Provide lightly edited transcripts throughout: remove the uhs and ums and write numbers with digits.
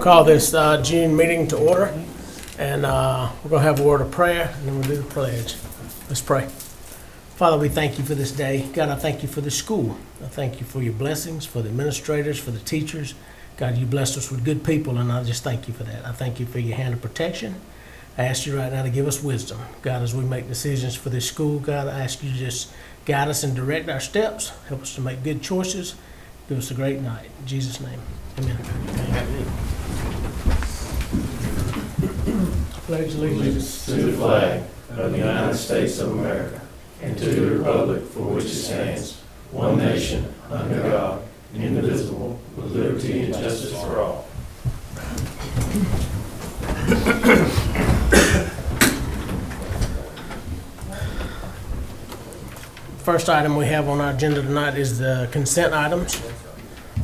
Call this June meeting to order, and we're going to have a word of prayer, and then we'll do the pledge. Let's pray. Father, we thank you for this day. God, I thank you for the school. I thank you for your blessings, for the administrators, for the teachers. God, you blessed us with good people, and I just thank you for that. I thank you for your hand of protection. I ask you right now to give us wisdom. God, as we make decisions for this school, God, I ask you to just guide us and direct our steps. Help us to make good choices. Give us a great night. In Jesus' name, amen. Pledge allegiance to the flag of the United States of America and to the republic for which it stands, one nation, under God, indivisible, with liberty and justice for all. First item we have on our agenda tonight is the consent items.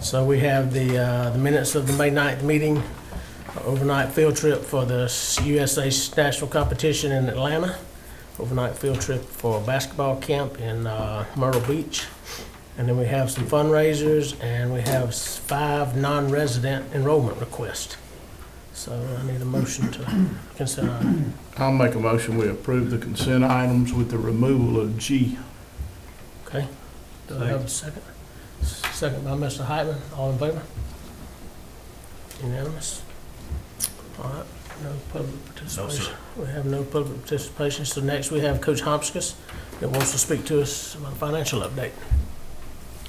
So we have the minutes of the May 9th meeting, overnight field trip for the USA National Competition in Atlanta, overnight field trip for a basketball camp in Myrtle Beach, and then we have some fundraisers, and we have 5 non-resident enrollment requests. So I need a motion to consent item. I'll make a motion we approve the consent items with the removal of G. Okay. Do I have a second? Second by Mr. Heitman. All in favor? Unanimous. All right. No public participation. We have no public participation. So next we have Coach Homskus that wants to speak to us about a financial update.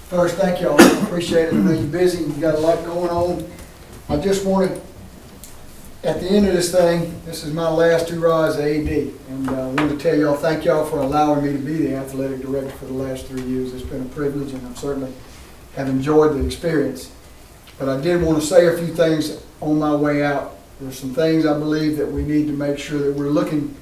First, thank y'all. I appreciate it. I know you're busy. You've got a lot going on. I just wanted, at the end of this thing, this is my last hurrah as AD, and I wanted to tell y'all thank y'all for allowing me to be the athletic director for the last 3 years. It's been a privilege, and I certainly have enjoyed the experience. But I did want to say a few things on my way out. There's some things I believe that we need to make sure that we're looking,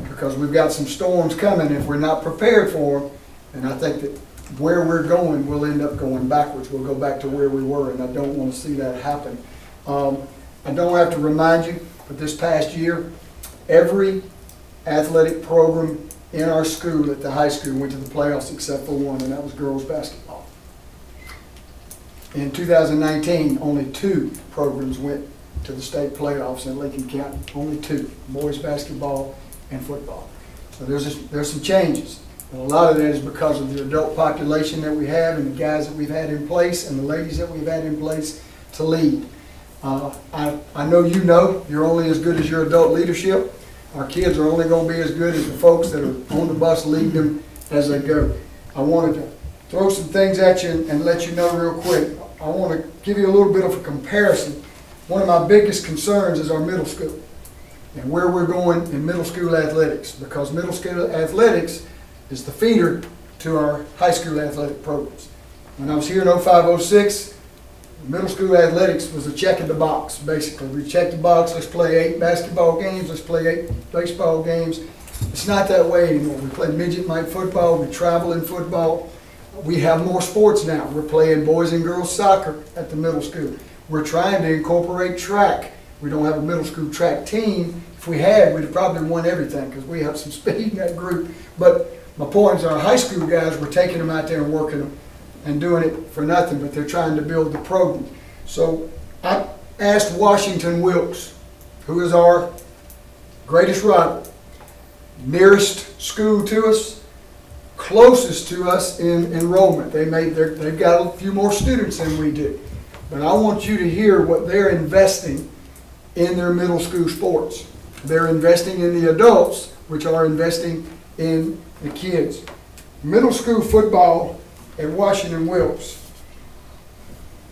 because we've got some storms coming. If we're not prepared for them, and I think that where we're going, we'll end up going backwards. We'll go back to where we were, and I don't want to see that happen. I don't have to remind you, but this past year, every athletic program in our school at the high school went to the playoffs except for one, and that was girls basketball. In 2019, only 2 programs went to the state playoffs in Lincoln County. Only 2, boys basketball and football. So there's some changes. And a lot of that is because of the adult population that we have and the guys that we've had in place and the ladies that we've had in place to lead. I know you're only as good as your adult leadership. Our kids are only going to be as good as the folks that are on the bus leading them as they go. I wanted to throw some things at you and let you know real quick. I want to give you a little bit of a comparison. One of my biggest concerns is our middle school and where we're going in middle school athletics, because middle school athletics is the feeder to our high school athletic programs. When I was here in 05-06, middle school athletics was a check in the box, basically. We check the box, let's play 8 basketball games, let's play 8 baseball games. It's not that way anymore. We play midget night football, we travel in football. We have more sports now. We're playing boys and girls soccer at the middle school. We're trying to incorporate track. We don't have a middle school track team. If we had, we'd have probably won everything because we have some speed in that group. But my point is our high school guys, we're taking them out there and working them and doing it for nothing, but they're trying to build the program. So I asked Washington Wilkes, who is our greatest rival, nearest school to us, closest to us in enrollment. They've got a few more students than we do. But I want you to hear what they're investing in their middle school sports. They're investing in the adults, which are investing in the kids. Middle school football at Washington Wilkes,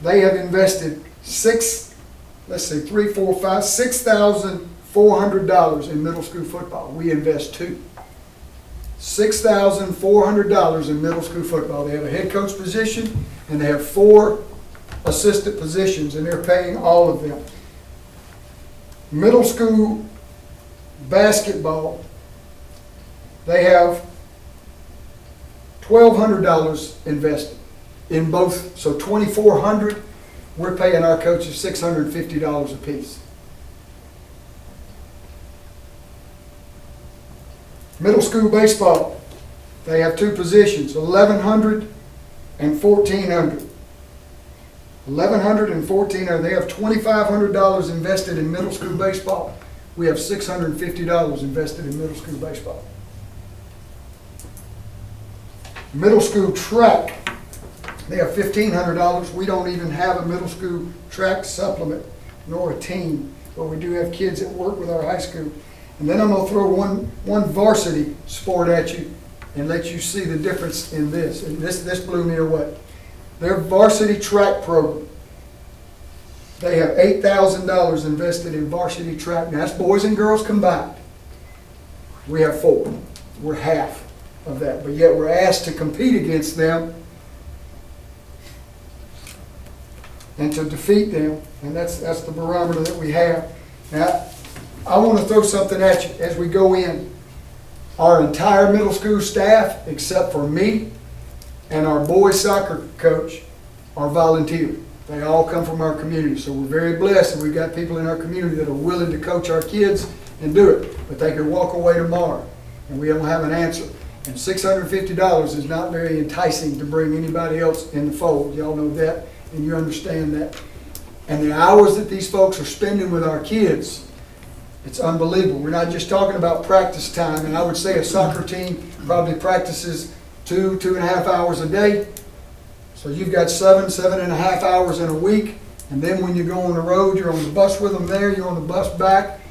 they have invested $6,400 in middle school football. We invest $2,000. $6,400 in middle school football. They have a head coach position and they have 4 assistant positions, and they're paying all of them. Middle school basketball, they have $1,200 invested in both. So $2,400, we're paying our coaches $650 a piece. Middle school baseball, they have 2 positions, 1,100 and 1,400. 1,114, or they have $2,500 invested in middle school baseball. We have $650 invested in middle school baseball. Middle school track, they have $1,500. We don't even have a middle school track supplement, nor a team, but we do have kids that work with our high school. And then I'm gonna throw one varsity sport at you and let you see the difference in this. And this blew me away. Their varsity track program, they have $8,000 invested in varsity track. Now, that's boys and girls combined. We have 4. We're half of that, but yet we're asked to compete against them and to defeat them, and that's the barometer that we have. Now, I want to throw something at you as we go in. Our entire middle school staff, except for me and our boys soccer coach, are volunteer. They all come from our community, so we're very blessed that we've got people in our community that are willing to coach our kids and do it. But they could walk away tomorrow, and we don't have an answer. And $650 is not very enticing to bring anybody else in the fold. Y'all know that, and you understand that. And the hours that these folks are spending with our kids, it's unbelievable. We're not just talking about practice time, and I would say a soccer team probably practices 2.5 hours a day. So you've got 7.5 hours in a week, and then when you go on the road, you're on the bus with them there, you're on the bus back.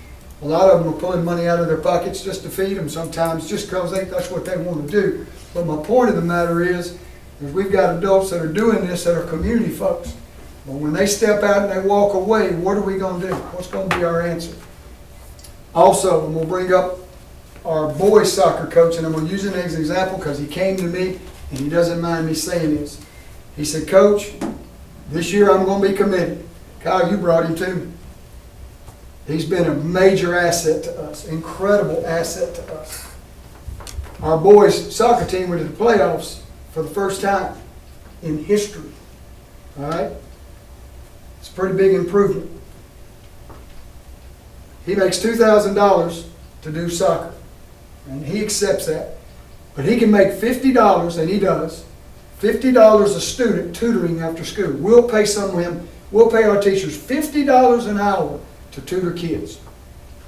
A lot of them are pulling money out of their pockets just to feed them sometimes, just because that's what they want to do. But my point of the matter is we've got adults that are doing this that are community folks. But when they step out and they walk away, what are we going to do? What's going to be our answer? Also, I'm going to bring up our boys soccer coach, and I'm going to use him as an example because he came to me and he doesn't mind me saying this. He said, Coach, this year I'm going to be committed. Kyle, you brought him to me. He's been a major asset to us, incredible asset to us. Our boys soccer team went to the playoffs for the first time in history. All right? It's a pretty big improvement. He makes $2,000 to do soccer, and he accepts that. But he can make $50, and he does, $50 a student tutoring after school. We'll pay some of him, we'll pay our teachers $50 an hour to tutor kids.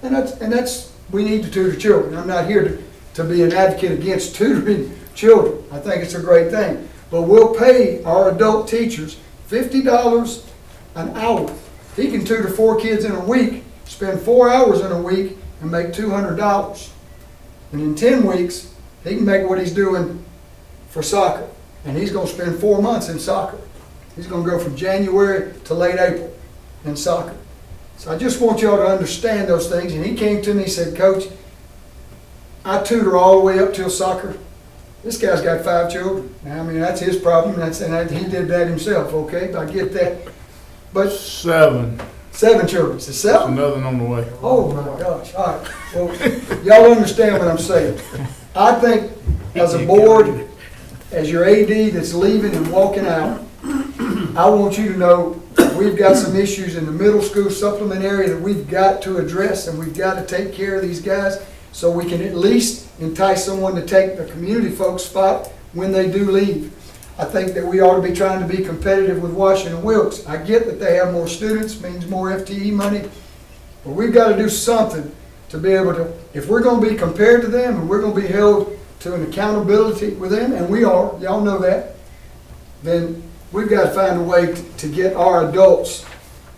And that's we need to tutor children. I'm not here to be an advocate against tutoring children. I think it's a great thing. But we'll pay our adult teachers $50 an hour. He can tutor 4 kids in a week, spend 4 hours in a week, and make $200. And in 10 weeks, he can make what he's doing for soccer. And he's going to spend 4 months in soccer. He's going to go from January to late April in soccer. So I just want y'all to understand those things. And he came to me and said, Coach, I tutor all the way up till soccer. This guy's got 5 children. Now, I mean, that's his problem. And he did that himself, okay? I get that. But 7. 7 children. It's 7? Another on the way. Oh my gosh. All right. Well, y'all understand what I'm saying. I think as a board, as your AD that's leaving and walking out, I want you to know we've got some issues in the middle school supplement area that we've got to address, and we've got to take care of these guys so we can at least entice someone to take the community folks' spot when they do leave. I think that we ought to be trying to be competitive with Washington Wilkes. I get that they have more students, means more FTE money, but we've got to do something to be able to, if we're going to be compared to them and we're going to be held to an accountability with them, and we are, y'all know that, then we've got to find a way to get our adults,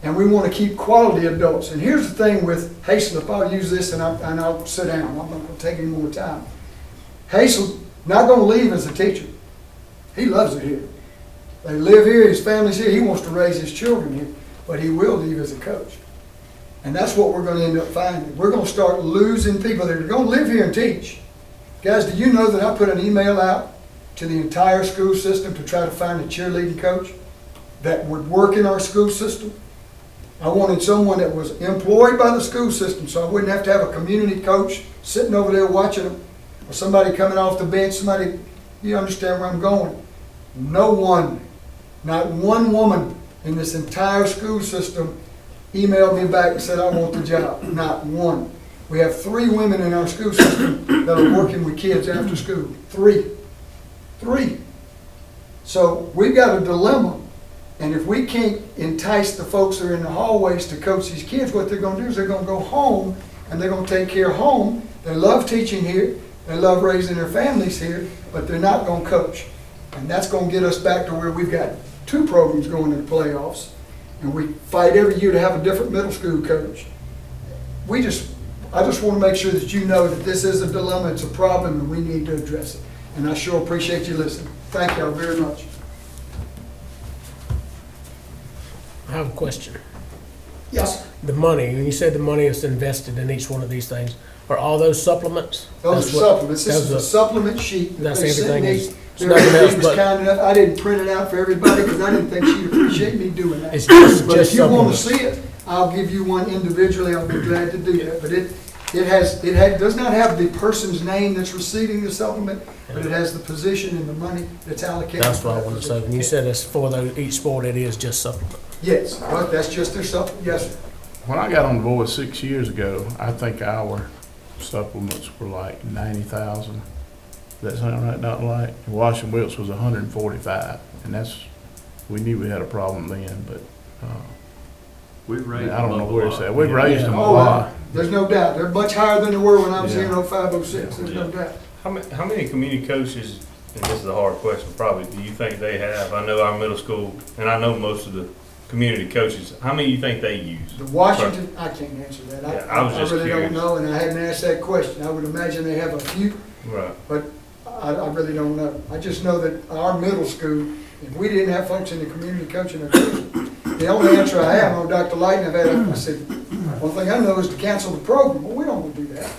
and we want to keep quality adults. And here's the thing with Hayslip, I'll use this and I'll sit down. I'm not going to take any more time. Hayslip not going to leave as a teacher. He loves it here. They live here, his family's here, he wants to raise his children here, but he will leave as a coach. And that's what we're going to end up finding. We're going to start losing people that are going to live here and teach. Guys, do you know that I put an email out to the entire school system to try to find a cheerleading coach that would work in our school system? I wanted someone that was employed by the school system so I wouldn't have to have a community coach sitting over there watching them, or somebody coming off the bench, somebody, you understand where I'm going. No one, not one woman in this entire school system emailed me back and said, I want the job. Not one. We have 3 women in our school system that are working with kids after school. 3. So we've got a dilemma And if we can't entice the folks that are in the hallways to coach these kids, what they're gonna do is they're gonna go home and they're gonna take care of home. They love teaching here, they love raising their families here, but they're not gonna coach. And that's gonna get us back to where we've got 2 programs going to the playoffs, and we fight every year to have a different middle school coach. I just wanna make sure that you know that this is a dilemma, it's a problem, and we need to address it. And I sure appreciate you listening. Thank y'all very much. I have a question. Yes, The money, when you said the money is invested in each one of these things, are all those supplements? those That's are what- supplements. This is a supplement sheet. that That's they sent everything me. is- it's They're- nothing else He was but- kind enough, I didn't print it out for everybody because I didn't think she'd appreciate me doing that. It's just But if you want to supplements. see it, I'll give you one individually, I'll be glad to do that. But it does not have the person's name that's receiving the supplement, but it has the position and the money that's allocated. That's for what I that wanted to say. position. When you said it's for each sport, it is just supplement. Yes, but that's just their supplement, yes, sir. When I got on the board 6 years ago, I think our supplements were like 90,000. Does that sound right, Dr. Light? And Washington Wilkes was 145, and we knew we had a problem then, but, We've raised I don't know them up a where it's lot. at. We've raised them a Oh, lot. there's no doubt. They're much higher than they were when I was here in Yeah. 05, 06, there's no doubt. How many community coaches, and this is a hard question probably, do you think they have? I know our middle school, and I know most of the community coaches, how many do you think they use? The Washington, I can't answer that. Yeah, I was just really curious. don't know, and I hadn't asked that question. I would imagine they have a few, Right. but I really don't know. I just know that our middle school, if we didn't have folks in the community coaching, the only answer I have on Dr. Light, and I said, one thing I know is to cancel the program. Well, we don't want to do that.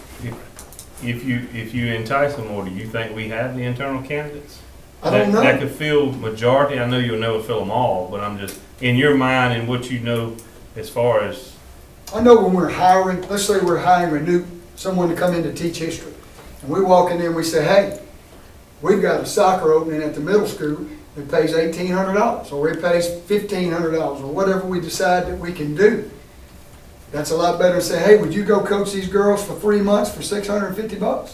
If you entice them more, do you think we have the internal candidates? I don't That know. could fill majority, I know you'll never fill them all, but I'm just, in your mind and what you know as far as, I know when we're hiring, let's say we're hiring someone to come in to teach history. And we walk in there and we say, hey, we've got a soccer opening at the middle school that pays $1,800, or it pays $1,500, or whatever we decide that we can do. That's a lot better than say, hey, would you go coach these girls for 3 months for $650?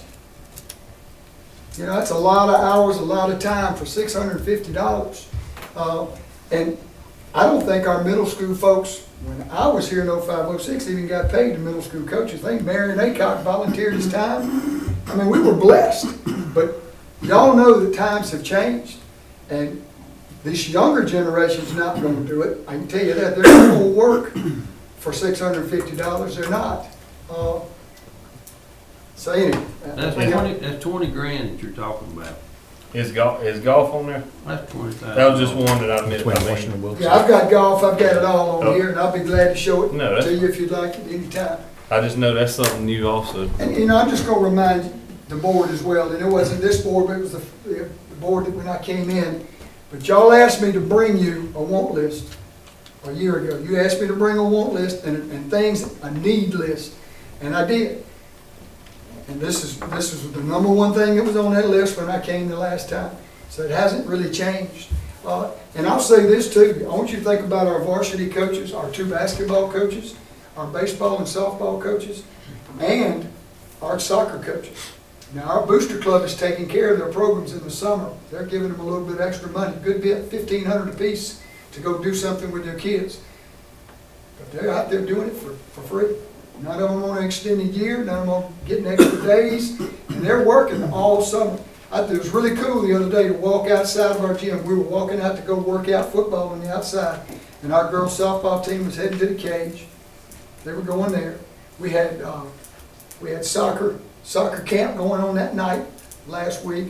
You know, that's a lot of hours, a lot of time for $650. And I don't think our middle school folks, when I was here in 05, 06, even got paid the middle school coaches. I think Marion Aycock volunteered his time. I mean, we were blessed, but y'all know that times have changed, and this younger generation's not gonna do it. I can tell you that. They're not gonna work for $650, they're not. So anyway. That's 20 grand that you're talking about. is golf on there? That's 20,000. That was just one that I missed. Yeah, I've got golf, I've got it all on Oh. here, and I'll be glad to show it No, that's- to you if you'd like it anytime. I just know that's something new also. And, you know, I'm just gonna remind the board as well, and it wasn't this board, but it was the board that when I came in, but y'all asked me to bring you a want list a year ago. You asked me to bring a want list and things, a need list, and I did. And this is the number one thing that was on that list when I came the last time. So it hasn't really changed. And I'll say this too, I want you to think about our varsity coaches, our 2 basketball coaches, our baseball and softball coaches, and our soccer coaches. Now, our booster club is taking care of their programs in the summer. They're giving them a little bit extra money, good bit, $1,500 apiece, to go do something with their kids. But they're out there doing it for free. None of them on an extended year, none of them on getting extra days, and they're working all summer. It was really cool the other day to walk outside of our gym. We were walking out to go work out football on the outside, and our girls softball team was heading to the cage. They were going there. We had soccer camp going on that night last week.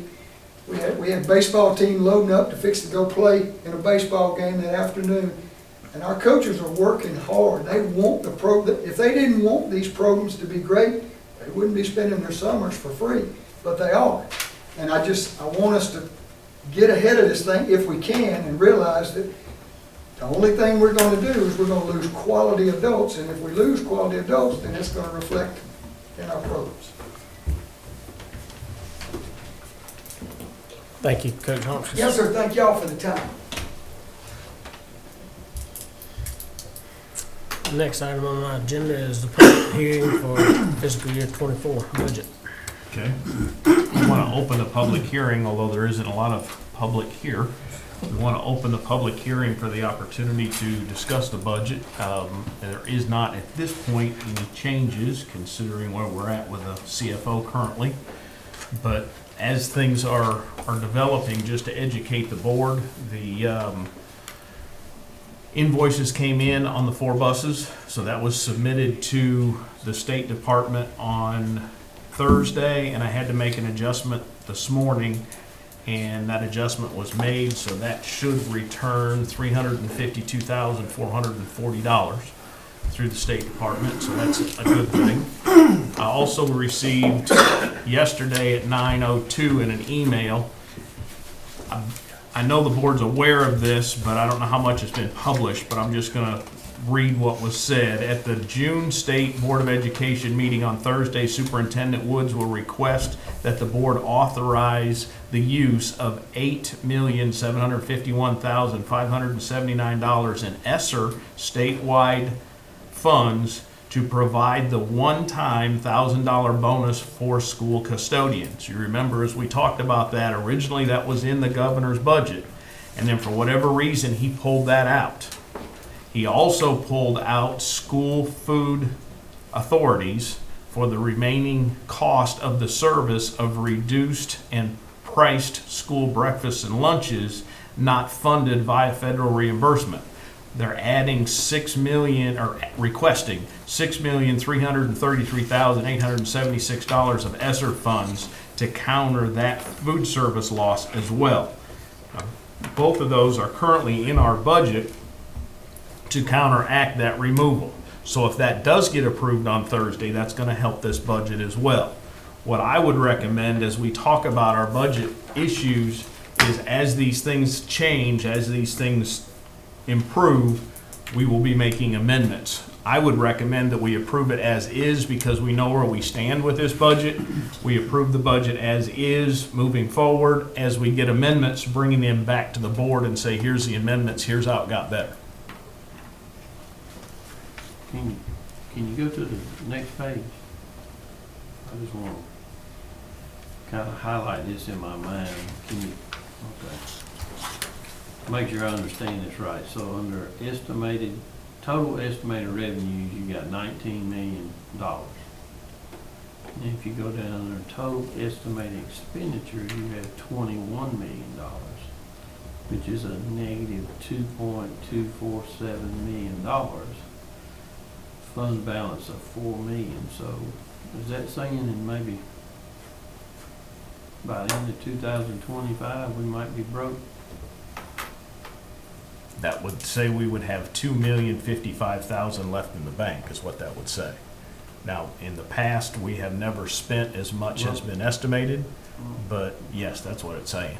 We had baseball team loading up to fix to go play in a baseball game that afternoon. And our coaches are working hard. They want the program. If they didn't want these programs to be great, they wouldn't be spending their summers for free, but they are. And I want us to get ahead of this thing if we can and realize that the only thing we're going to do is we're going to lose quality adults, and if we lose quality adults, then it's going to reflect in our programs. Thank you, Coach Humphries. Yes, sir. Thank y'all for the time. Next item on my agenda is the public hearing for fiscal year '24 budget. Okay. I want to open a public hearing, although there isn't a lot of public here. We want to open the public hearing for the opportunity to discuss the budget. And there is not, at this point, any changes, considering where we're at with the CFO currently. But as things are developing, just to educate the board, the invoices came in on the 4 buses, so that was submitted to the State Department on Thursday, and I had to make an adjustment this morning, and that adjustment was made, so that should return $352,440 through the State Department, so that's a good thing. I also received yesterday at 9:02 in an email. I know the board's aware of this, but I don't know how much has been published, but I'm just gonna read what was said. At the June State Board of Education meeting on Thursday, Superintendent Woods will request that the board authorize the use of $8,751,579 in ESSER statewide funds to provide the one-time $1,000 bonus for school custodians. You remember, as we talked about that, originally that was in the governor's budget, and then for whatever reason, he pulled that out. He also pulled out school food authorities for the remaining cost of the service of reduced and priced school breakfasts and lunches not funded via federal reimbursement. They're adding $6 million, or requesting $6,333,876 of ESSER funds to counter that food service loss as well. Both of those are currently in our budget to counteract that removal. So if that does get approved on Thursday, that's going to help this budget as well. What I would recommend as we talk about our budget issues is, as these things change, as these things improve, we will be making amendments. I would recommend that we approve it as is, because we know where we stand with this budget. We approve the budget as is moving forward. As we get amendments, bringing them back to the board and say, here's the amendments, here's how it got better. Can you go to the next page? I just want to kind of highlight this in my mind. Can you, okay. Make sure I understand this right. So under total estimated revenues, you got $19 million. And if you go down under total estimated expenditures, you have $21 million, which is a negative $2.247 million. Fund balance of $4 million. So is that saying in maybe by the end of 2025 we might be broke? That would say we would have $2,055,000 left in the bank, is what that would say. Now, in the past, we have never spent as much as been estimated, but yes, that's what it's saying.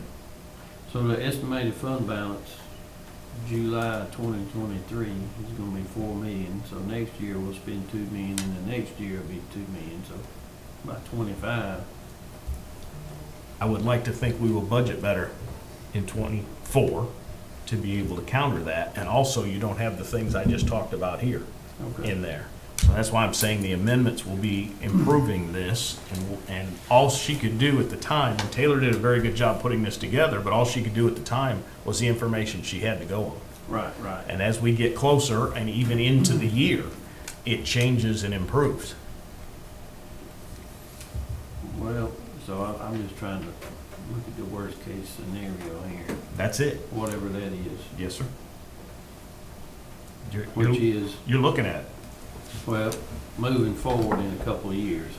So the estimated fund balance, July 2023, is going to be $4 million. So next year we'll spend $2 million, and the next year it'll be $2 million. So by 25. I would like to think we will budget better in '24 to be able to counter that, and also you don't have the things I just talked about here in there. So that's why I'm saying the amendments will be improving this, and all she could do at the time, and Taylor did a very good job putting this together, but all she could do at the time was the information she had to go on. Right. And as we get closer and even into the year, it changes and improves. Well, so I'm just trying to look at the worst case scenario here, That's it. whatever that is, Yes, sir. which is, You're looking at it. well, moving forward in a couple of years.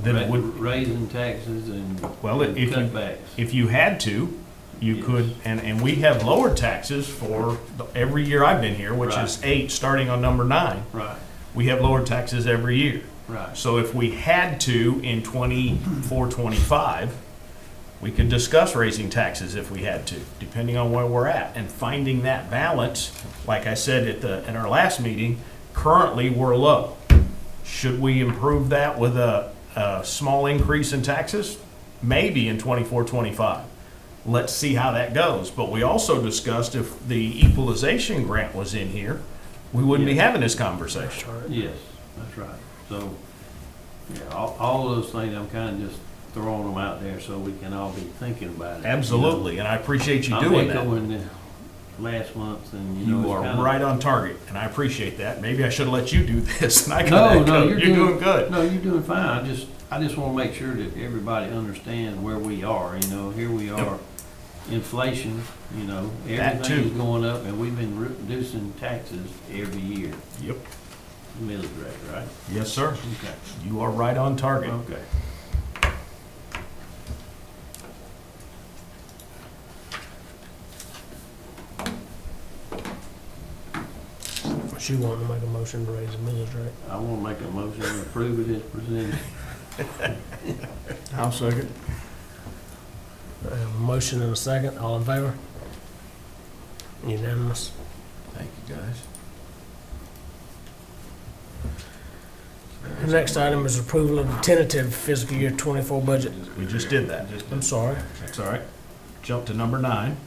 Then it would, Raising taxes and well, if you, cutbacks. if you had to, you Yes. could, and we have lowered taxes for every year I've been here, which is 8, starting on number 9. Right, We have lowered taxes every year. right. So if we had to in 24, 25, we could discuss raising taxes if we had to, depending on where we're at. And finding that balance, like I said in our last meeting, currently we're low. Should we improve that with a small increase in taxes? Maybe in 24, 25. Let's see how that goes. But we also discussed, if the equalization grant was in here, we wouldn't be having this conversation. Yes, that's right. So, yeah, all those things, I'm kind of just throwing them out there so we can all be thinking about it. Absolutely, and I appreciate you I'm doing that. echoing last month, and you know. You it's are kinda- right on target, and I appreciate that. Maybe I should have let you do this, and I No, got no, You're doing good. No, you're doing fine. I just wanna make sure that everybody understands where we are, you know, here we are. Inflation, you know, That too. everything's going up, and we've been reducing taxes every year, Yep. millage rate, right? Yes, sir. Okay, You are right on target. okay. She wanting to make a motion to raise the millage rate. I wanna make a motion to approve it as presented. I'll second. Motion and a second, all in favor? Unanimous. Thank you, guys. The next item is approval of the tentative fiscal year '24 budget. We just did that. I'm sorry. That's all right. Jump to number 9.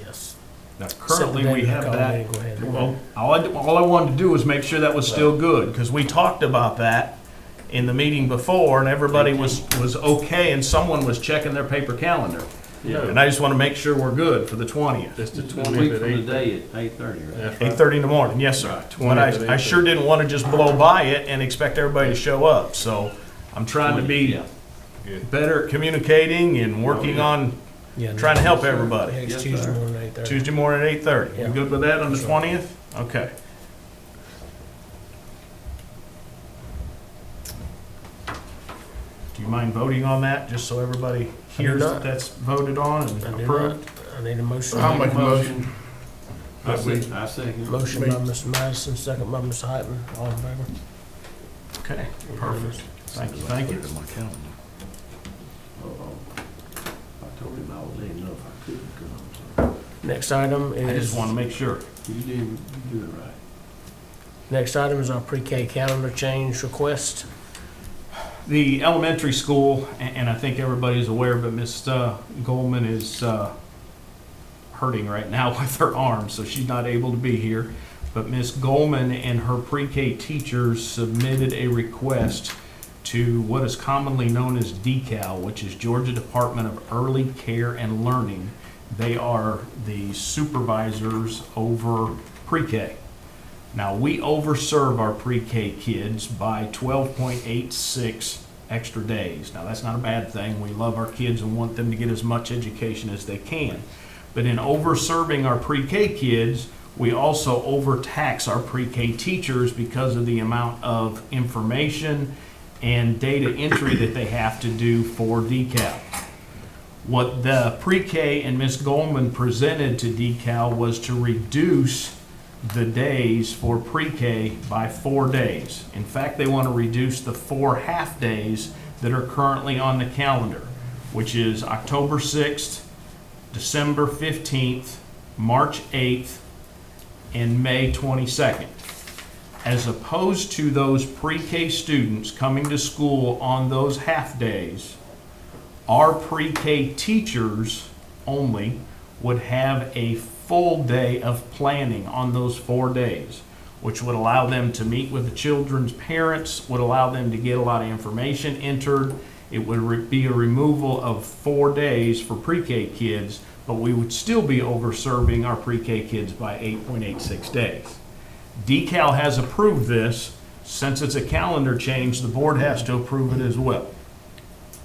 Yes. Now, Set the currently, date we of the have call that. meeting. Go ahead. Well, all I wanted to do was make sure that was still good, because we talked about that in the meeting before, and everybody was okay, and someone was checking their paper calendar. Yeah. And I just want to make sure we're good for the 20th. It's the It's a 20th week at from 8. today at 8:30, right? That's right. 8:30 in the morning, yes, sir. Right, But 20th at I sure 8:30. didn't want to just blow by it and expect everybody to show up, so I'm trying to be Yeah. better at communicating and working on Yeah, trying to help I everybody. think it's Yes, Tuesday sir. morning, 8:30. Tuesday morning at 8:30. Yeah. You good with that on the Sure. 20th? Okay. Do you mind voting on that, just so everybody hears not. that that's voted on and I do approved? not. I need a motion. I'll make a motion. I that we- second. Motion by Mr. Madison, second by Mr. Hyman. All in favor? Okay, perfect. Thank you, thank you. I told him I was letting know if I couldn't come, Next item I just is, want to make sure. so you do it right. next item is our pre-K calendar change request. The elementary school, and I think everybody's aware, but Miss Goldman is hurting right now with her arm, so she's not able to be here. But Miss Goldman and her pre-K teachers submitted a request to what is commonly known as DECAL, which is Georgia Department of Early Care and Learning. They are the supervisors over pre-K. Now, we overserve our pre-K kids by 12.86 extra days. Now, that's not a bad thing. We love our kids and want them to get as much education as they can. But in overserving our pre-K kids, we also overtax our pre-K teachers because of the amount of information and data entry that they have to do for DECAL. What the pre-K and Ms. Goldman presented to DECAL was to reduce the days for pre-K by 4 days. In fact, they want to reduce the 4 half-days that are currently on the calendar, which is October 6th, December 15th, March 8th, and May 22nd. As opposed to those pre-K students coming to school on those half-days, our pre-K teachers only would have a full day of planning on those 4 days, which would allow them to meet with the children's parents, would allow them to get a lot of information entered. It would be a removal of 4 days for pre-K kids, but we would still be overserving our pre-K kids by 8.86 days. DECAL has approved this. Since it's a calendar change, the board has to approve it as well.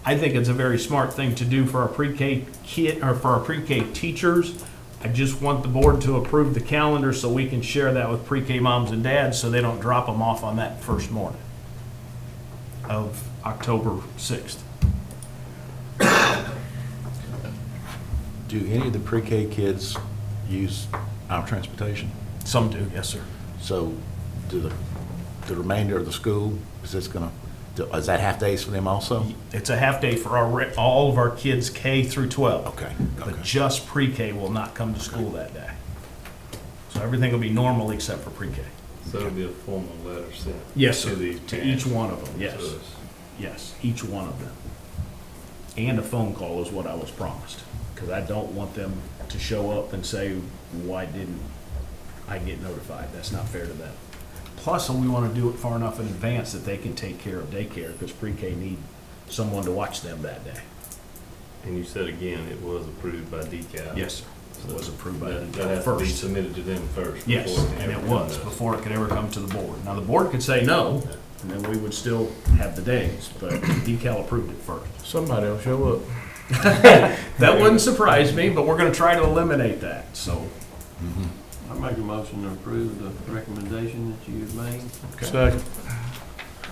I think it's a very smart thing to do for our pre-K kid, or for our pre-K teachers. I just want the board to approve the calendar so we can share that with pre-K moms and dads so they don't drop them off on that first morning of October 6th. Do any of the pre-K kids use our transportation? Some do, yes, sir. So do the remainder of the school, is that half days for them also? It's a half day for all of our kids K through 12. Okay, But okay. just pre-K will not come to school that day. So everything will be normal except for pre-K. So it'll be a formal letter sent. Yes, to sir. the To each one of them, yes. to us. Yes, each one of them. And a phone call is what I was promised, because I don't want them to show up and say, why didn't I get notified? That's not fair to them. Plus, we want to do it far enough in advance that they can take care of daycare, because pre-K need someone to watch them that day. And you said again, it was approved by DECAL. Yes, sir. It was approved by That DECAL has to be first. submitted to them first. Yes, before and it ever was, comes. before it could ever come to the board. Now, the board could say no, and then we would still have the days, but DECAL approved it first. Somebody will show up. That wouldn't surprise me, but we're gonna try to eliminate that, so. I make a motion to approve the recommendation that you have made. Second.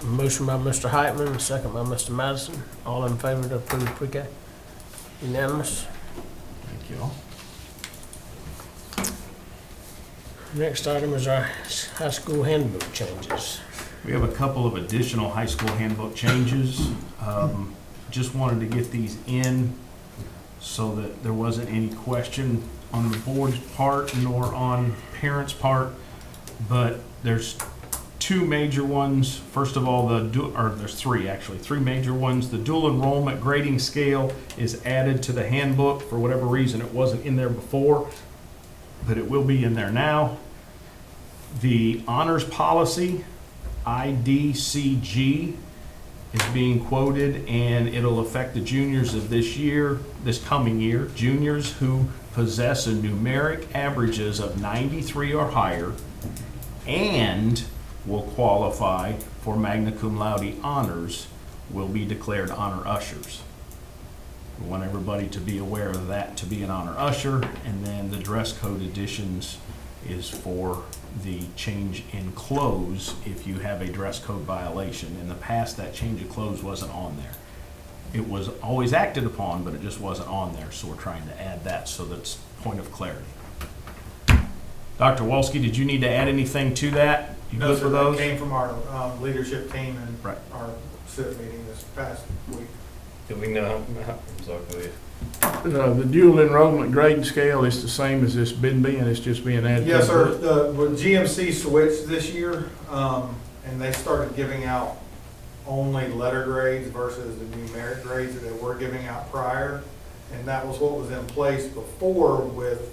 Motion by Mr. Heitman, second by Mr. Madison. All in favor to approve pre-K? Unanimous. Thank you all. Next item is our high school handbook changes. We have a couple of additional high school handbook changes. Just wanted to get these in so that there wasn't any question on the board's part nor on parents' part. But there's two major ones. First of all, there's three actually, three major ones. The dual enrollment grading scale is added to the handbook. For whatever reason, it wasn't in there before, but it will be in there now. The honors policy, IDCG, is being quoted, and it'll affect the juniors of this coming year, juniors who possess a numeric averages of 93 or higher and will qualify for magna cum laude honors will be declared honor ushers. We want everybody to be aware of that, to be an honor usher, and then the dress code additions is for the change in clothes if you have a dress code violation. In the past, that change of clothes wasn't on there. It was always acted upon, but it just wasn't on there, so we're trying to add that so that's point of clarity. Dr. Wolski, did you need to add anything to that? You No, good sir, for that those? came from our leadership team and Right. our CIP meeting this past week. Do we know, I'm sorry, go ahead. The dual enrollment grading scale is the same as it's been being, it's just being added. to Yes, the sir. book. When GMC switched this year, and they started giving out only letter grades versus the numeric grades that they were giving out prior. And that was what was in place before with,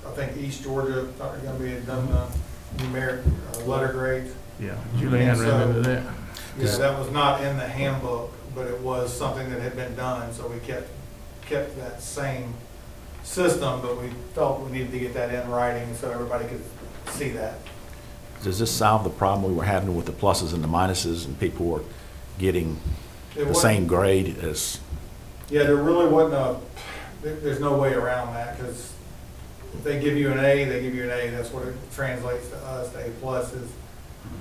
I think, East Georgia, thought they were gonna be done numeric letter grades. Yeah, Julianne And so- ran into that. Yeah, that was not in the handbook, but it was something that had been done, so we kept that same system, but we felt we needed to get that in writing so everybody could see that. Does this solve the problem we were having with the pluses and the minuses and people were getting It the wasn't- same grade as, Yeah, there really wasn't there's no way around that, because if they give you an A, they give you an A, that's what it translates to us, to A pluses.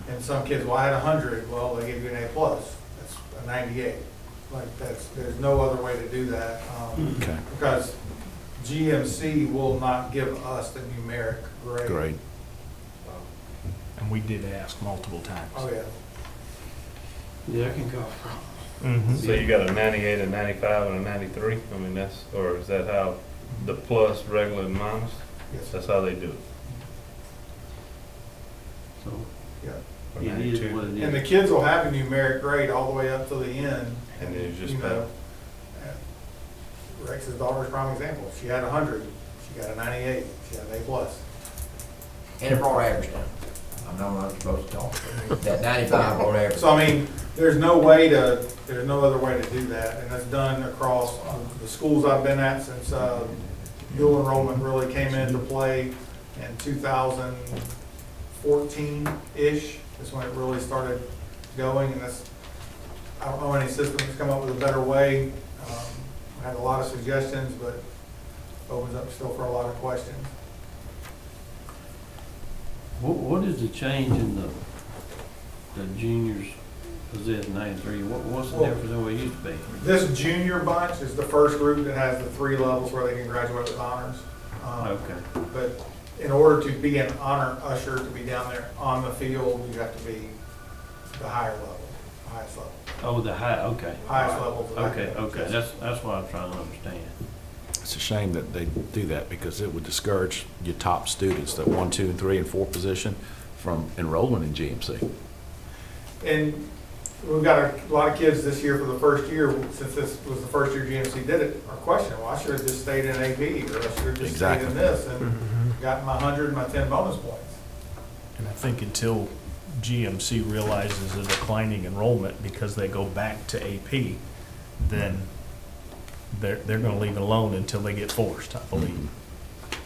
And some kids, well, I had 100, well, they give you an A plus, that's a 98. Like, there's no other way to do that. okay, Because GMC will not give us the numeric grade. grade? And we did ask multiple times. Oh, yeah. Yeah, I can go. So you got a 98, a 95, and a 93? I mean, or is that how the plus, regular, and minus? Yes, That's how they do it? So, yeah. Or it is 92? what it And the is. kids will have a numeric grade all the way up to the end. And then you just You know, Rex's daughter's prime example. She had 100, she got a 98, she got an A plus. And it brought average down. I know I'm not supposed to talk, but that 95 brought average. So, I mean, there's no other way to do that, and that's done across the schools I've been at since dual enrollment really came into play in 2014-ish, is when it really started going, and I don't know any system that's come up with a better way. I had a lot of suggestions, but opens up still for a lot of questions. What is the change in the juniors possess 93? What's the Well- difference in what it used to be? This junior bunch is the first group that has the 3 levels where they can graduate with honors. Okay. But in order to be an honor usher, to be down there on the field, you have to be the higher level, highest level, Oh, the high, okay. highest level. of Okay, academics. okay, that's what I'm trying to understand. It's a shame that they do that because it would discourage your top students, that 1, 2, and 3, and 4 position from enrolling in GMC. And we've got a lot of kids this year for the first year, since this was the first year GMC did it, are questioning, well, I should have just stayed in AP, or I should have just stayed Exactly. in this and gotten my 100 and my 10 bonus points. And I think until GMC realizes a declining enrollment because they go back to AP, then they're gonna leave it alone until they get forced, I believe.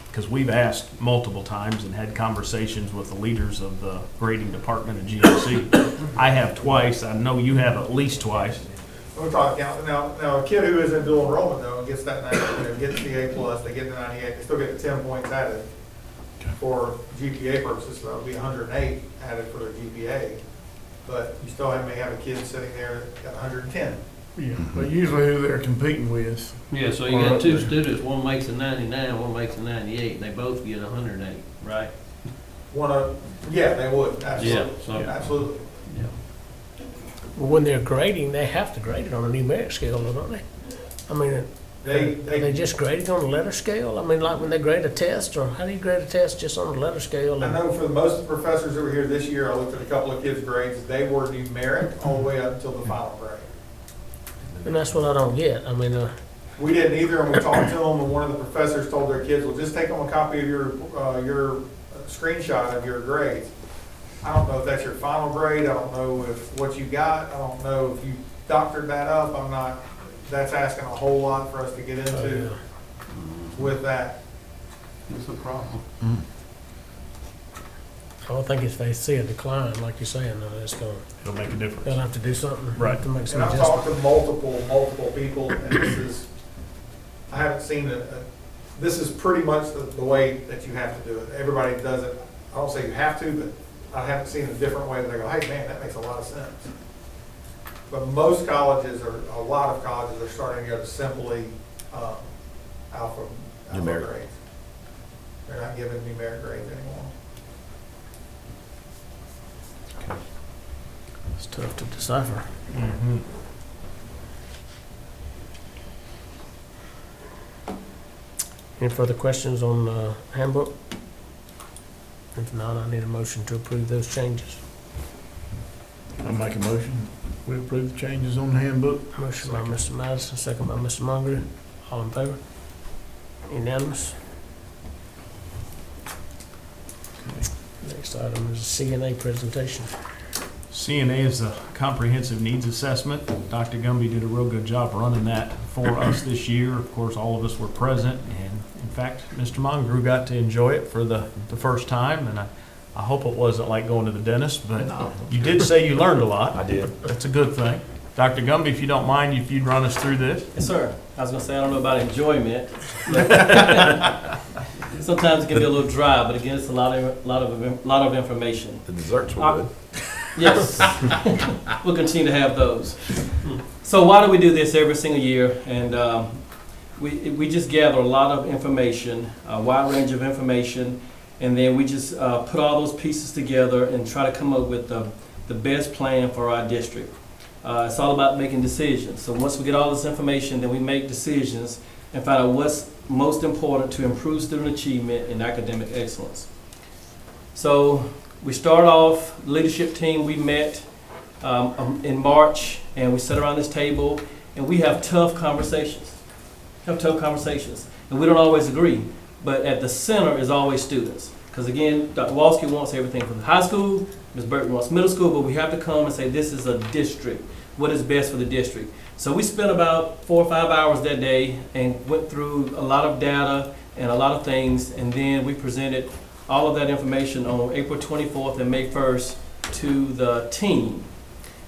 Because we've asked multiple times and had conversations with the leaders of the grading department at GMC. I have twice, I know you have at least twice. We're talking, now, a kid who is in dual enrollment though, and gets that, gets the A+, they get the 98, they still get the 10 points added. For GPA purposes, so that would be 108 added for their GPA. But you still may have a kid sitting there at 110. Yeah, but usually who they're competing with. Yeah, so you got two students, one makes a 99, one makes a 98, and they both get 108, right? Yeah, they would, absolutely. Yeah, so- Absolutely. Yeah. Well, when they're grading, they have to grade it on a numeric scale, don't they? I mean, are they just grading on a letter scale? I mean, like when they grade a test, or how do you grade a test just on a letter scale? I know for most of the professors that were here this year, I looked at a couple of kids' grades, they were numeric all the way up until the final grade. And that's what I don't get. I mean, We didn't either, and we talked to them, and one of the professors told their kids, well, just take them a copy of your screenshot of your grades. I don't know if that's your final grade, I don't know if what you got, I don't know if you doctored that up, that's asking a whole lot for us to get into with that. It's a problem. I don't think if they see a decline, like you're saying, though, it's going, It'll make a difference. they'll have to do something. Right. To make some And I've adjustments. talked to multiple people, and I haven't seen this is pretty much the way that you have to do it. Everybody does it. I don't say you have to, but I haven't seen a different way that they go, hey, man, that makes a lot of sense. But most colleges, or a lot of colleges, are starting to go to simply alpha Numeric. grades. They're not giving numeric grades anymore. It's tough to decipher. Mhm. Any further questions on the handbook? If not, I need a motion to approve those changes. I'll make a motion. We approve the changes on the handbook. Motion by Mr. Madison, second by Mr. Munger. All in favor? Unanimous. Next item is a CNA presentation. CNA is a comprehensive needs assessment. Dr. Gumby did a real good job running that for us this year. Of course, all of us were present, and in fact, Mr. Mongeru got to enjoy it for the first time, and I hope it wasn't like going to the dentist, but you did say you learned a lot. I did. That's a good thing. Dr. Gumby, if you don't mind, if you'd run us through this. Yes, sir. I was gonna say, I don't know about enjoyment. Sometimes it can be a little dry, but again, it's a lot of information. The desserts were good. Yes, we'll continue to have those. So why do we do this every single year? And we just gather a lot of information, a wide range of information, and then we just put all those pieces together and try to come up with the best plan for our district. It's all about making decisions. So once we get all this information, then we make decisions and find out what's most important to improve student achievement and academic excellence. So we start off, leadership team, we met in March, and we sat around this table, and we have tough conversations. And we don't always agree, but at the center is always students. Because again, Dr. Walski wants everything from the high school, Ms. Burton wants middle school, but we have to come and say this is a district. What is best for the district? So we spent about 4 or 5 hours that day and went through a lot of data and a lot of things, and then we presented all of that information on April 24th and May 1st to the team.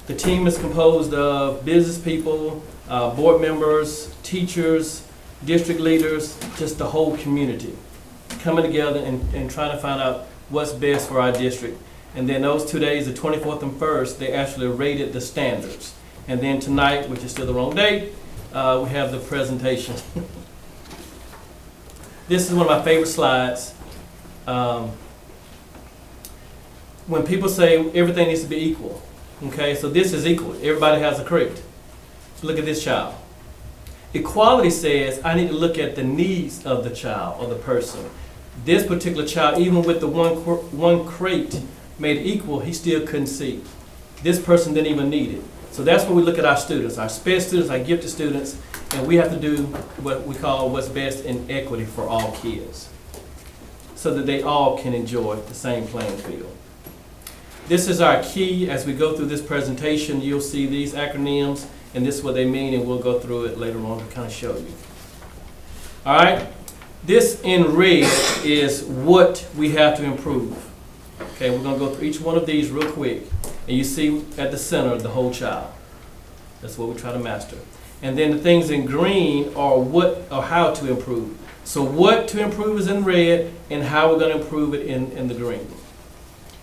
The team is composed of business people, board members, teachers, district leaders, just the whole community coming together and trying to find out what's best for our district. And then those 2 days, the 24th and 1st, they actually rated the standards. And then tonight, which is still the wrong date, we have the presentation. This is one of my favorite slides. When people say everything needs to be equal, okay, so this is equal. Everybody has a credit. Look at this child. Equality says I need to look at the needs of the child or the person. This particular child, even with the one crate made equal, he still couldn't see. This person didn't even need it. So that's when we look at our students, our SPED students, our gifted students, and we have to do what we call what's best in equity for all kids, so that they all can enjoy the same playing field. This is our key. As we go through this presentation, you'll see these acronyms, and this is what they mean, and we'll go through it later on to kind of show you. All right, this in red is what we have to improve. Okay, we're gonna go through each one of these real quick, and you see at the center the whole child. That's what we try to master. And then the things in green are what or how to improve. So what to improve is in red, and how we're gonna improve it in the green.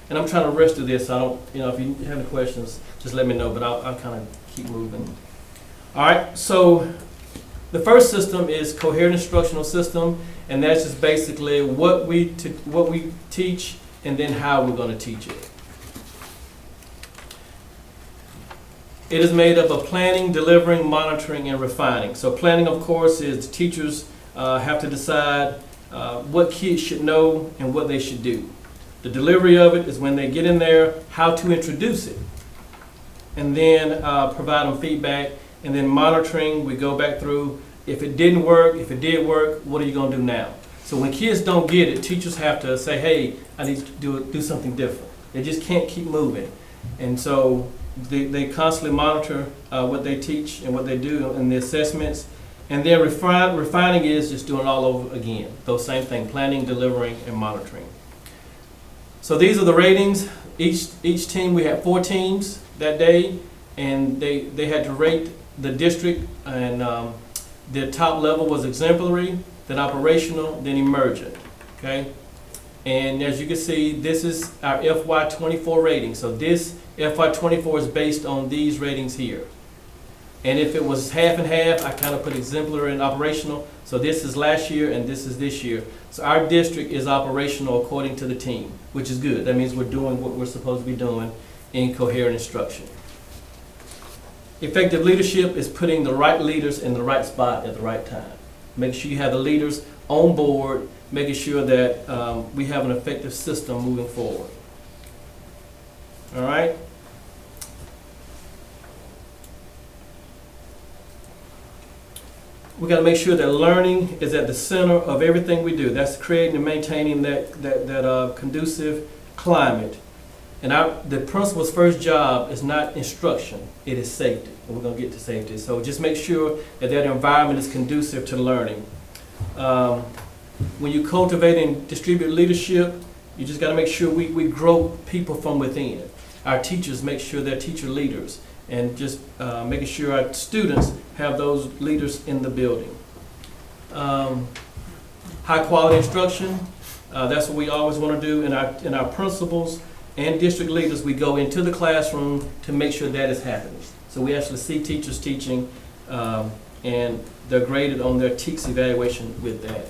And I'm trying to rush through this, so I don't, if you have any questions, just let me know, but I'll kind of keep moving. All right, so the first system is coherent instructional system, and that's just basically what we teach and then how we're going to teach it. It is made up of planning, delivering, monitoring, and refining. So planning, of course, is teachers have to decide what kids should know and what they should do. The delivery of it is when they get in there, how to introduce it, and then provide them feedback. And then monitoring, we go back through, if it didn't work, if it did work, what are you going to do now? So when kids don't get it, teachers have to say, hey, I need to do something different. They just can't keep moving. And so they constantly monitor what they teach and what they do in the assessments. And then refining is just doing it all over again. Those same things, planning, delivering, and monitoring. So these are the ratings. Each team, we had 4 teams that day, and they had to rate the district, and the top level was exemplary, then operational, then emergent, okay? And as you can see, this is our FY24 rating. So this FY24 is based on these ratings here. And if it was half and half, I kind of put exemplary and operational. So this is last year and this is this year. So our district is operational according to the team, which is good. That means we're doing what we're supposed to be doing in coherent instruction. Effective leadership is putting the right leaders in the right spot at the right time. Make sure you have the leaders on board, making sure that we have an effective system moving forward. All right? We got to make sure that learning is at the center of everything we do. That's creating and maintaining that conducive climate. And the principal's first job is not instruction, it is safety. And we're going to get to safety. So just make sure that environment is conducive to learning. When you cultivate and distribute leadership, you just got to make sure we grow people from within. Our teachers make sure they're teacher leaders, and just making sure our students have those leaders in the building. High quality instruction, that's what we always want to do in our principals and district leaders. We go into the classroom to make sure that is happening. So we actually see teachers teaching, and they're graded on their TEKS evaluation with that.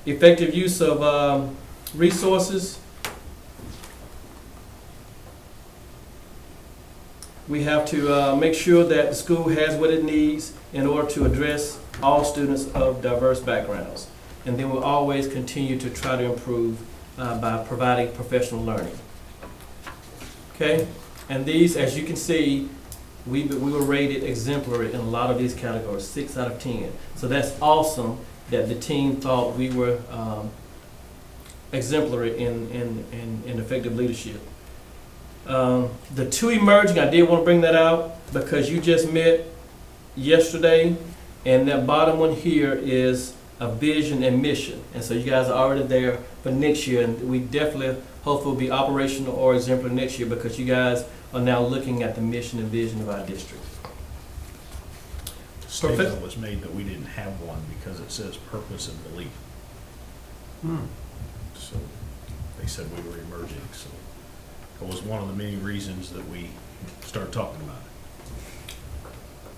Effective use of resources. We have to make sure that the school has what it needs in order to address all students of diverse backgrounds. And then we'll always continue to try to improve by providing professional learning. Okay? And these, as you can see, we were rated exemplary in a lot of these categories, 6 out of 10. So that's awesome that the team thought we were exemplary in effective leadership. The 2 emerging, I did want to bring that out because you just met yesterday, and that bottom one here is a vision and mission. And so you guys are already there for next year, and we definitely hopefully will be operational or exemplary next year because you guys are now looking at the mission and vision of our district. Statement was made that we didn't have one because it says purpose and belief. So they said we were emerging, so it was one of the many reasons that we started talking about it.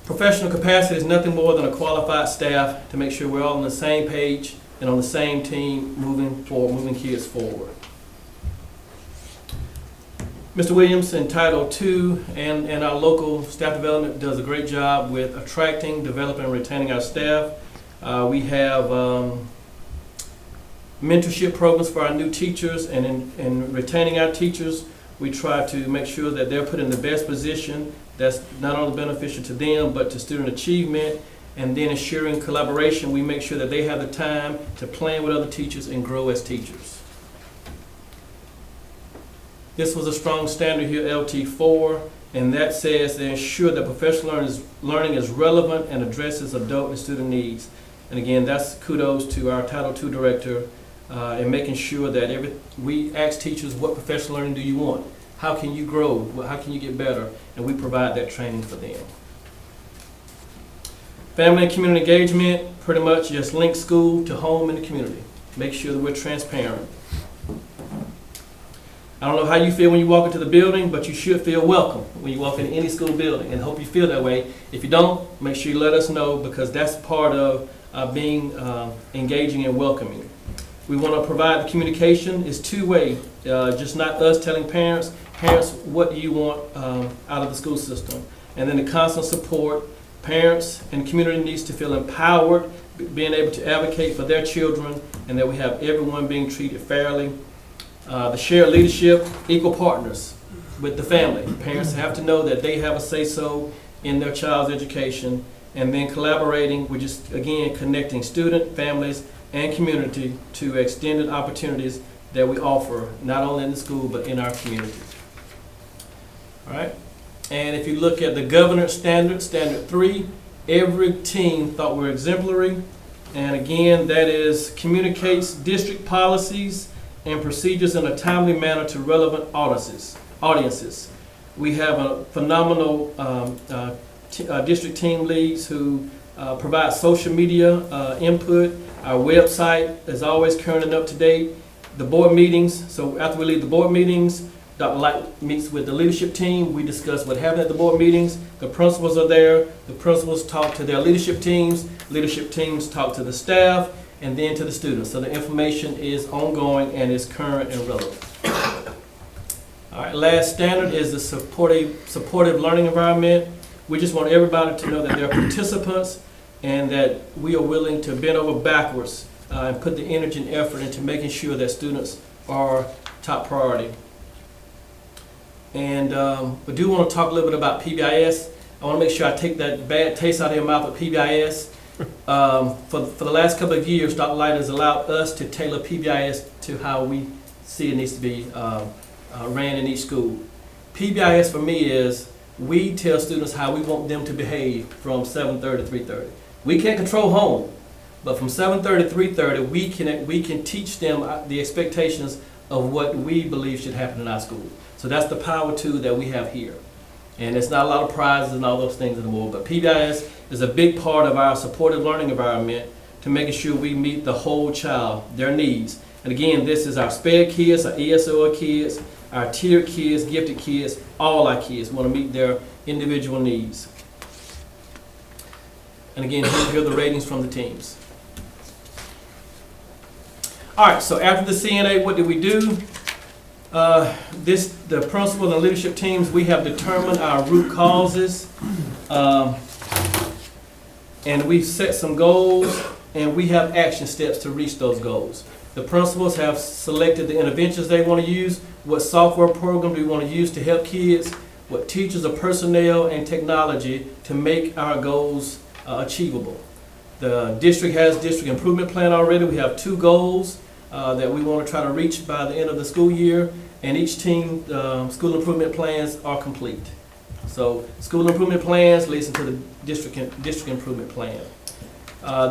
Professional capacity is nothing more than a qualified staff to make sure we're all on the same page and on the same team moving forward, moving kids forward. Mr. Williams in Title II and our local staff development does a great job with attracting, developing, and retaining our staff. We have mentorship programs for our new teachers, and in retaining our teachers, we try to make sure that they're put in the best position that's not only beneficial to them, but to student achievement. And then ensuring collaboration, we make sure that they have the time to plan with other teachers and grow as teachers. This was a strong standard here, LT4, And that says they ensure that professional learning is relevant and addresses adult and student needs. And again, that's kudos to our Title II director in making sure that we ask teachers, what professional learning do you want? How can you grow? How can you get better? And we provide that training for them. Family and community engagement, pretty much just link school to home and the community. Make sure that we're transparent. I don't know how you feel when you walk into the building, but you should feel welcome when you walk into any school building, and hope you feel that way. If you don't, make sure you let us know, because that's part of being engaging and welcoming. We want to provide the communication. It's two-way, just not us telling parents, what do you want out of the school system? And then the constant support. Parents and community needs to feel empowered, being able to advocate for their children, and that we have everyone being treated fairly. The shared leadership, equal partners with the family. Parents have to know that they have a say-so in their child's education. And then collaborating, we're just, again, connecting student, families, and community to extended opportunities that we offer, not only in the school, but in our community. All right? And if you look at the governance standard, Standard 3, every team thought we were exemplary. And again, that is communicates district policies and procedures in a timely manner to relevant audiences. We have a phenomenal district team leads who provide social media input. Our website is always current and up to date. The board meetings, so after we leave the board meetings, Dr. Light meets with the leadership team. We discuss what happened at the board meetings. The principals are there. The principals talk to their leadership teams. Leadership teams talk to the staff, and then to the students. So the information is ongoing and is current and relevant. All right, last standard is the supportive learning environment. We just want everybody to know that they're participants and that we are willing to bend over backwards and put the energy and effort into making sure that students are top priority. And we do want to talk a little bit about PBIS. I want to make sure I take that bad taste out of your mouth of PBIS. For the last couple of years, Dr. Light has allowed us to tailor PBIS to how we see it needs to be ran in each school. PBIS for me is we tell students how we want them to behave from 7:30 to 3:30. We can't control home, but from 7:30 to 3:30, we can teach them the expectations of what we believe should happen in our school. So that's the power tool that we have here. And it's not a lot of prizes and all those things anymore, but PBIS is a big part of our supportive learning environment to making sure we meet the whole child, their needs. And again, this is our SPED kids, our ESOL kids, our tiered kids, gifted kids, all our kids want to meet their individual needs. And again, here are the ratings from the teams. All right, so after the CNA, what did we do? The principals and leadership teams, we have determined our root causes, and we've set some goals, and we have action steps to reach those goals. The principals have selected the interventions they want to use, what software program do we want to use to help kids, what teachers or personnel and technology to make our goals achievable. The district has district improvement plan already. We have 2 goals that we want to try to reach by the end of the school year, and each team school improvement plans are complete. So school improvement plans leads into the district improvement plan.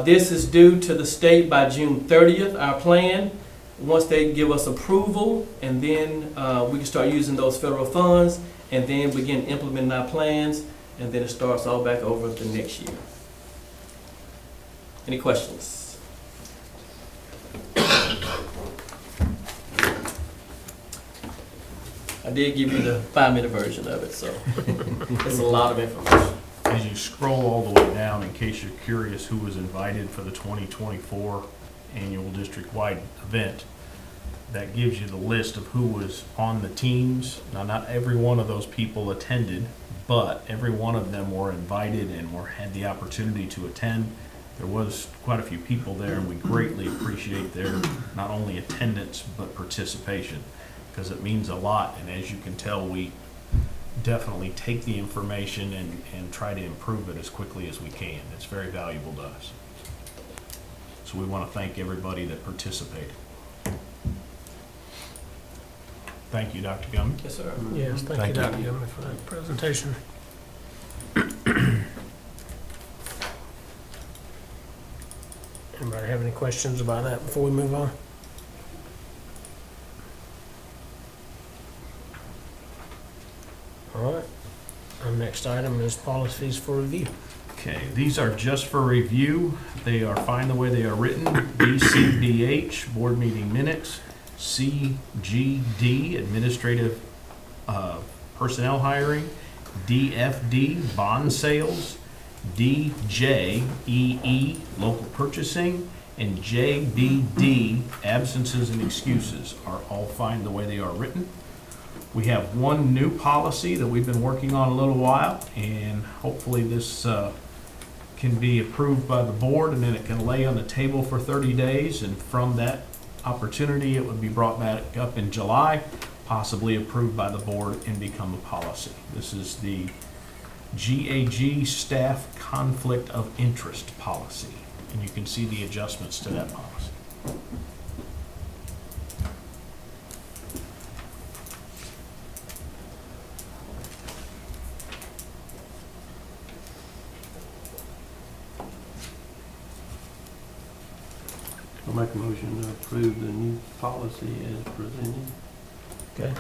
This is due to the state by June 30th, our plan. Once they give us approval, and then we can start using those federal funds and then begin implementing our plans, and then it starts all back over the next year. Any questions? I did give you the 5-minute version of it, so it's a lot of information. As you scroll all the way down, in case you're curious who was invited for the 2024 annual district-wide event, that gives you the list of who was on the teams. Now, not every one of those people attended, but every one of them were invited and had the opportunity to attend. There was quite a few people there, and we greatly appreciate their not only attendance but participation, because it means a lot. And as you can tell, we definitely take the information and try to improve it as quickly as we can. It's very valuable to us. So we want to thank everybody that participated. Thank you, Dr. Gummy. Yes, sir. Yes, thank you, Thank you. Dr. Gilman, for that presentation. Anybody have any questions about that before we move on? All right. Our next item is policies for review. Okay, these are just for review. They are fine the way they are written. BCDH, board meeting minutes. CGD, administrative personnel hiring. DFD, bond sales. DJEE, local purchasing. And JBD, absences and excuses, are all fine the way they are written. We have one new policy that we've been working on a little while, and hopefully this can be approved by the board, and then it can lay on the table for 30 days, and from that opportunity, it would be brought back up in July, possibly approved by the board and become a policy. This is the GAG staff conflict of interest policy, and you can see the adjustments to that policy. I'll make a motion to approve the new policy as presented. Okay.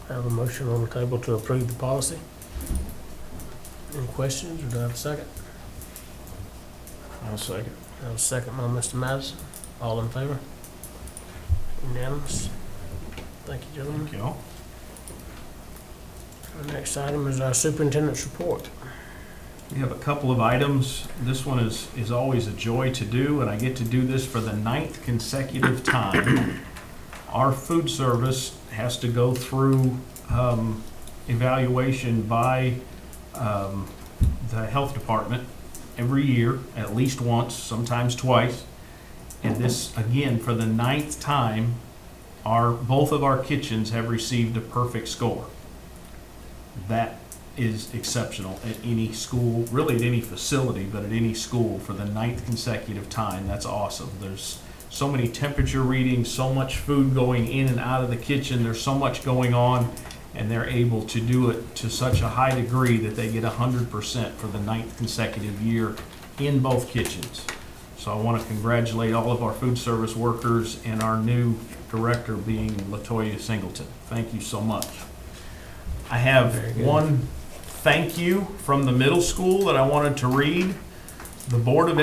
I have a motion on the table to approve the policy. Any questions, or do I have a second? I'll second. I have a second by Mr. Madison. All in favor? Unanimous? Thank you, gentlemen. Thank you all. Our next item is our superintendent's report. We have a couple of items. This one is always a joy to do, and I get to do this for the 9th consecutive time. Our food service has to go through evaluation by the health department every year, at least once, sometimes twice. And this, again, for the 9th time, both of our kitchens have received a perfect score. That is exceptional at any school, really at any facility, but at any school for the 9th consecutive time. That's awesome. There's so many temperature readings, so much food going in and out of the kitchen. There's so much going on, and they're able to do it to such a high degree that they get 100% for the 9th consecutive year in both kitchens. So I want to congratulate all of our food service workers and our new director being LaToya Singleton. Thank you so much. I have Very good. one thank you from the middle school that I wanted to read. The Board of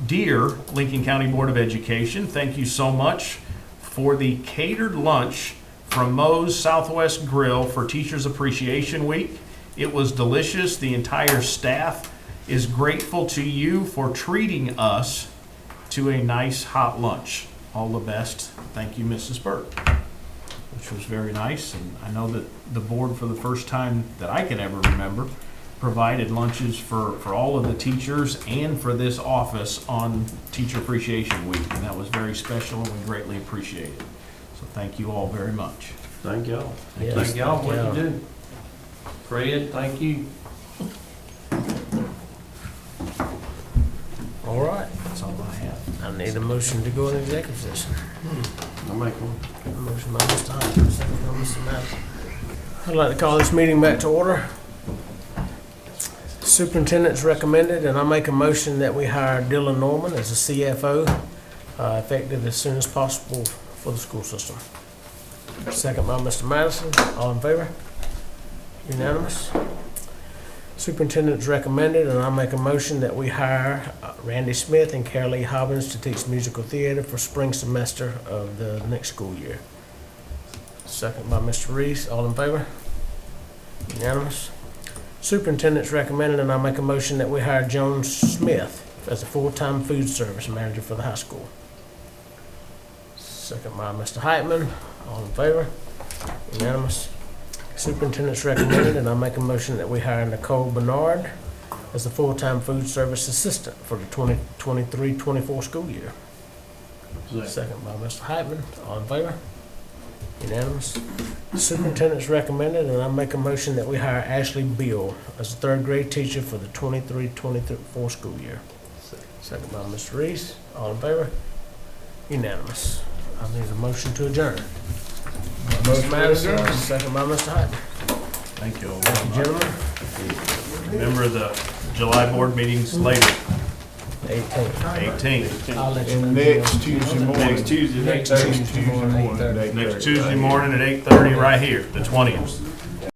dear Lincoln County Board of Education, thank you so much for the catered lunch from Moe's Southwest Grill for Teachers Appreciation Week. It was delicious. The entire staff is grateful to you for treating us to a nice hot lunch. All the best. Thank you, Mrs. Burke. Which was very nice, and I know that the board, for the first time that I can ever remember, provided lunches for all of the teachers and for this office on Teacher Appreciation Week, and that was very special, and we greatly appreciate it. So thank you all very much. Thank y'all. Yes, Thank y'all for thank what you do. Fred, thank you. All right. That's all I have. I need a motion to go in executive session. I'll make one. A motion by Mr. Hodges, second by Mr. Madison. I'd like to call this meeting back to order. Superintendent's recommended, and I make a motion that we hire Dylan Norman as a CFO, effective as soon as possible for the school system. Second by Mr. Madison. All in favor? Unanimous? Superintendent's recommended, and I make a motion that we hire Randy Smith and Carolee Hobbins to teach musical theater for spring semester of the next school year. Second by Mr. Reese. All in favor? Unanimous? Superintendent's recommended, and I make a motion that we hire Joan Smith as a full-time food service manager for the high school. Second by Mr. Heitman. All in favor? Unanimous? Superintendent's recommended, and I make a motion that we hire Nicole Bernard as a full-time food service assistant for the 2023-24 school year. Second by Mr. Heitman. All in favor? Unanimous? Superintendent's recommended, and I make a motion that we hire Ashley Beal as a third grade teacher for the 23-24 school year. Second by Mr. Reese. All in favor? Unanimous. I need a motion to adjourn. Mr. Madison, second by Mr. Hyde. Thank you all. Thank you, gentlemen. Remember the July board meetings later, 18. 18th. I'll let you know. Next Tuesday morning. Next Tuesday, Next Tuesday morning, 8:30. Next Tuesday morning at 8:30 right here, the 20th.